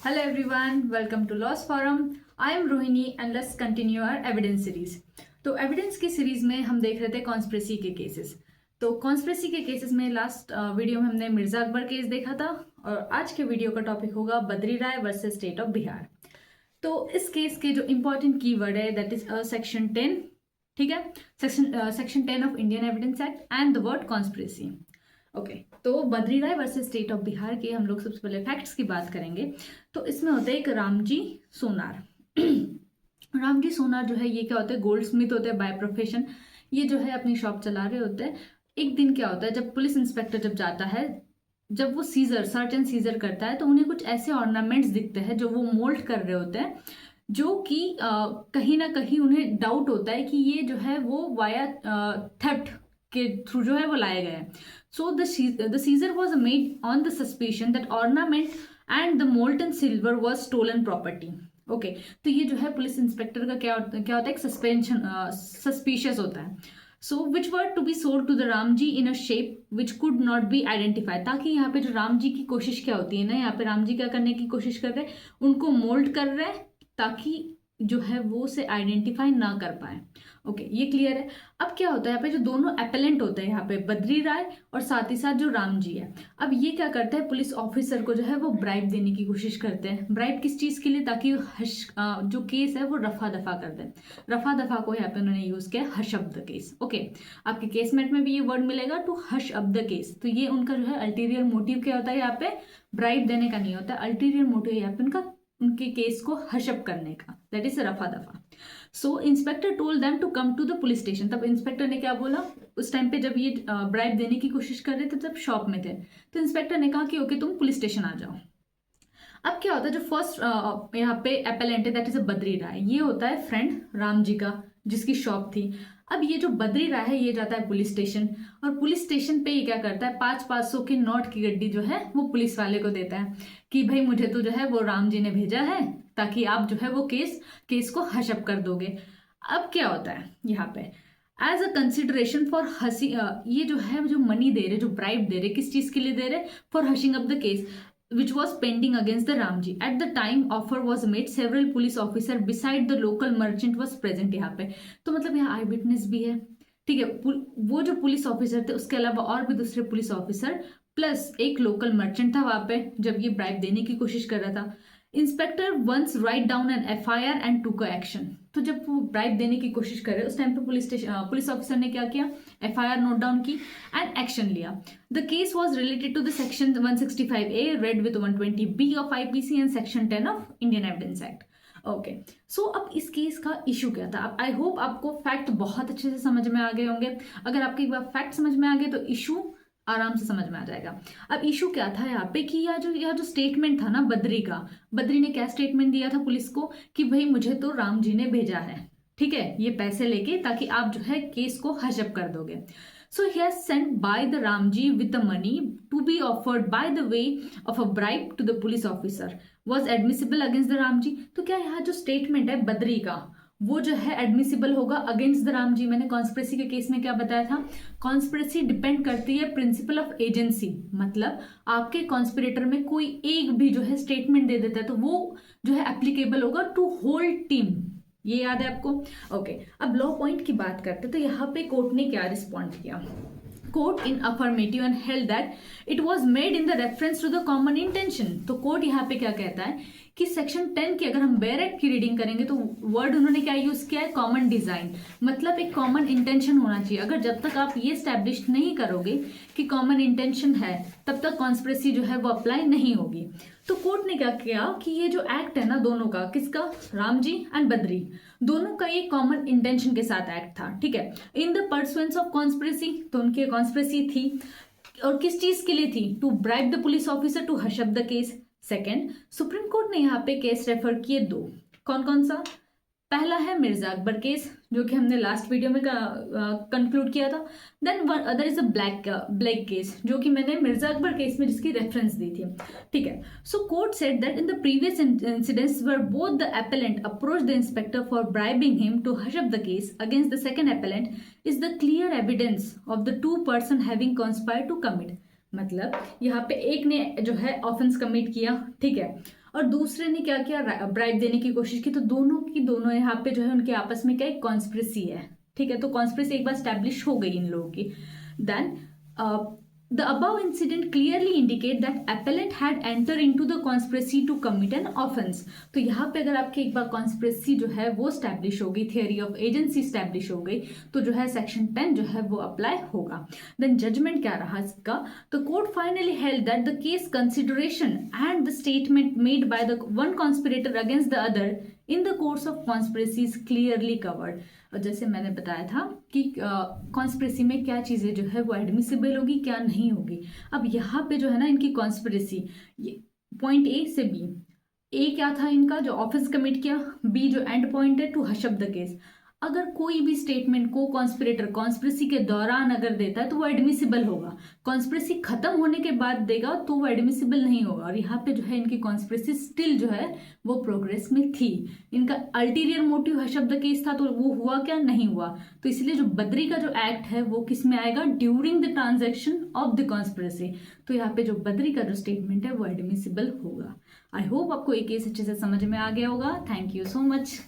Hello everyone, welcome to Laws Forum. I am Rohini and let's continue our evidence series. तो evidence की series में हम देख रहे थे कॉन्स्पिरेसी के केसेस। तो कॉन्स्पिरेसी के केसेस में लास्ट वीडियो में हमने मिर्जा अकबर केस देखा था और आज के वीडियो का टॉपिक होगा बद्री राय वर्सेस स्टेट ऑफ बिहार। तो इस केस के जो इंपॉर्टेंट कीवर्ड है दैट इज सेक्शन 10, ठीक है, section 10 of Indian evidence act and the word conspiracy. Okay, तो बद्री राय वर्सेस स्टेट ऑफ बिहार के हम लोग सबसे पहले फैक्ट्स की बात करेंगे। तो इसमें होता है एक रामजी सोनार। रामजी सोनार जो है ये क्या होता है, गोल्ड स्मिथ होते हैं बाय प्रोफेशन। ये जो है अपनी शॉप चला रहे होते हैं। एक दिन क्या होता है, जब पुलिस इंस्पेक्टर जब जाता है, जब वो सर्च एंड सीजर करता है तो उन्हें कुछ ऐसे ऑर्नामेंट्स दिखते हैं जो वो मोल्ड कर रहे होते हैं, जो कि कहीं ना कहीं उन्हें डाउट होता है कि ये जो है वो वाया थेफ्ट के थ्रू जो है वो लाए गए हैं। So the seizure was made on the suspicion that ornament and the molten silver was stolen property. Okay, तो ये जो है पुलिस इंस्पेक्टर का क्या होता है, एक सस्पिशियस होता है। So which were to be sold to the Ram ji in a shape which could not be identified. ताकि यहाँ पे जो राम जी की कोशिश क्या होती है ना, यहाँ पे राम जी क्या करने की कोशिश कर रहे हैं, उनको मोल्ड कर रहे हैं ताकि जो है वो से आइडेंटिफाई ना कर पाए। ओके, ये क्लियर है। अब क्या होता है, यहाँ पे जो दोनों एपेलेंट होते हैं, यहाँ पे बद्री राय और साथ ही साथ जो राम जी है, अब ये क्या करते हैं, पुलिस ऑफिसर को जो है वो ब्राइब देने की कोशिश करते हैं। ब्राइब किस चीज के लिए, ताकि जो केस है वो रफा दफा कर दें। रफा दफा को यहाँ पे उन्होंने यूज किया hush up the case. Okay, आपके केसमेट में भी ये वर्ड मिलेगा, to hush up the case. तो ये उनका जो है अल्टीरियर मोटिव क्या होता है, यहाँ पे ब्राइब देने का नहीं होता, अल्टीरियर मोटिव यहाँ पे उनके केस को हशअप करने का, दैट इज रफा दफा। So inspector told them to come to the police station. तब इंस्पेक्टर ने क्या बोला, उस टाइम पे जब ये ब्राइब देने की कोशिश कर रहे थे तब शॉप में थे, तो इंस्पेक्टर ने कहा कि ओके तुम पुलिस स्टेशन आ जाओ। अब क्या होता है, जो फर्स्ट यहाँ पे एपेलेंट है दैट इज अ बद्री राय, ये होता है फ्रेंड राम जी का जिसकी शॉप थी। अब ये जो बद्री राय है ये जाता है पुलिस स्टेशन, और पुलिस स्टेशन पे ये क्या करता है, 500 के नोट की गड्डी जो है वो पुलिस वाले को देता है कि भाई मुझे तो जो है वो राम जी ने भेजा है ताकि आप जो है वो केस को हशअप कर दोगे। अब क्या होता है यहाँ पे, एज अ कंसिडरेशन फॉर हसी, ये जो है जो मनी दे रहे, जो ब्राइब दे रहे, किस चीज के लिए दे रहे, for hushing up the case which was pending against the Ramji. At the time offer was made, several police officer beside the local merchant was present। यहाँ पे तो मतलब यहाँ आई विटनेस भी है, ठीक है, वो जो पुलिस ऑफिसर थे उसके अलावा और भी दूसरे पुलिस ऑफिसर प्लस एक लोकल मर्चेंट था वहां पे जब ये ब्राइब देने की कोशिश कर रहा था। Inspector once write down an FIR and took action. तो जब वो ब्राइब देने की कोशिश कर रहे उस टाइम पे पुलिस ऑफिसर ने क्या किया, FIR नोट डाउन की एंड एक्शन लिया। The case was related to the section 165A read with 120B of IPC and section 10 of Indian evidence act. Okay, so अब इस केस का इशू क्या था, आई होप आपको फैक्ट बहुत अच्छे से समझ में आ गए होंगे। अगर आपको एक बार फैक्ट समझ में आ गए तो इशू आराम से समझ में आ जाएगा। अब इशू क्या था यहाँ पे कि यह जो स्टेटमेंट था ना बद्री ने क्या स्टेटमेंट दिया था पुलिस को कि भाई मुझे तो राम जी ने भेजा है, ठीक है, ये पैसे लेके ताकि आप जो है केस को हशअप कर दोगे। So he has sent by the Ramji with the money to be offered by the way of a bribe to the police officer was admissible against the Ramji. तो क्या यहाँ जो स्टेटमेंट है बद्री का वो जो है एडमिसिबल होगा अगेंस्ट द राम जी। मैंने कॉन्स्पिरेसी के केस में क्या बताया था, कॉन्स्पिरेसी डिपेंड करती है प्रिंसिपल ऑफ एजेंसी, मतलब आपके कॉन्स्पिरेटर में कोई एक भी जो है स्टेटमेंट दे देता है तो वो जो है एप्लीकेबल होगा टू होल टीम। ये याद है आपको। ओके, अब लॉ पॉइंट की बात करते तो यहाँ पे कोर्ट ने क्या रिस्पॉन्ड किया, court in affirmative and held that it was made in the reference to the common intention. तो कोर्ट यहाँ पे क्या कहता है कि सेक्शन 10 की अगर हम बैरेट की रीडिंग करेंगे तो वर्ड उन्होंने क्या यूज किया है, कॉमन डिजाइन, मतलब एक कॉमन इंटेंशन होना चाहिए। अगर जब तक आप ये स्टैब्लिश नहीं करोगे कि कॉमन इंटेंशन है तब तक कॉन्स्पिरेसी जो है वो अप्लाई नहीं होगी। तो कोर्ट ने क्या किया कि ये जो एक्ट है ना दोनों का, किसका, राम जी एंड बद्री, दोनों का ये कॉमन इंटेंशन के साथ एक्ट था, ठीक है, in the pursuance of conspiracy. तो उनकी कॉन्स्पिरेसी थी और किस चीज के लिए थी, to bribe the police officer to hush up the case. Second, Supreme Court ने यहाँ पे केस रेफर किए दो, कौन कौन सा, पहला है मिर्जा अकबर केस जो कि हमने लास्ट वीडियो में कंक्लूड किया था। Then other is a black case जो कि मैंने मिर्जा अकबर केस में जिसकी रेफरेंस दी थी, ठीक है। So court said that in the previous incidents where both the appellant approach the inspector for bribing him to hush up the case against the second appellant is the clear evidence of the two person having conspired to commit. मतलब यहाँ पे एक ने जो है offence commit किया, ठीक है, और दूसरे ने क्या किया, ब्राइब देने की कोशिश की, तो दोनों की दोनों यहाँ पे जो है उनके आपस में क्या एक कॉन्स्पिरेसी है, ठीक है। तो कॉन्स्पिरेसी एक बार स्टैब्लिश हो गई इन लोगों की, then the above incident clearly indicate that appellant had entered into the conspiracy to commit an offense। तो यहाँ पे अगर आपके एक बार कॉन्स्पिरेसी जो है वो स्टैब्लिश हो गई, थियरी ऑफ एजेंसी स्टैब्लिश हो गई, तो जो है सेक्शन 10 जो है वो अप्लाई होगा। देन जजमेंट क्या रहा इसका, तो court finally held that the case consideration and the statement made by the one conspirator against the other in the course of conspiracy is clearly covered. और जैसे मैंने बताया था कि कॉन्स्पिरेसी में क्या चीज़ें जो है वो एडमिसिबल होगी, क्या नहीं होगी। अब यहाँ पे जो है ना इनकी कॉन्स्पिरेसी, ये पॉइंट ए से बी, ए क्या था इनका जो ऑफेंस कमिट किया, बी जो एंड पॉइंट है to hush up the case. अगर कोई भी स्टेटमेंट को कॉन्स्पिरेटर कॉन्स्पिरेसी के दौरान अगर देता है तो वो एडमिसिबल होगा, कॉन्स्पिरेसी खत्म होने के बाद देगा तो वो एडमिसिबल नहीं होगा। और यहाँ पे जो है इनकी कॉन्स्पिरेसी स्टिल जो है वो प्रोग्रेस में थी। इनका ulterior motive hush up the case था, तो वो हुआ क्या, नहीं हुआ। तो इसलिए जो बद्री का जो एक्ट है वो किस में आएगा, during the transaction of the conspiracy. तो यहाँ पे जो बद्री का जो स्टेटमेंट है वो एडमिसिबल होगा। आई होप आपको ये केस अच्छे से समझ में आ गया होगा। Thank you so much.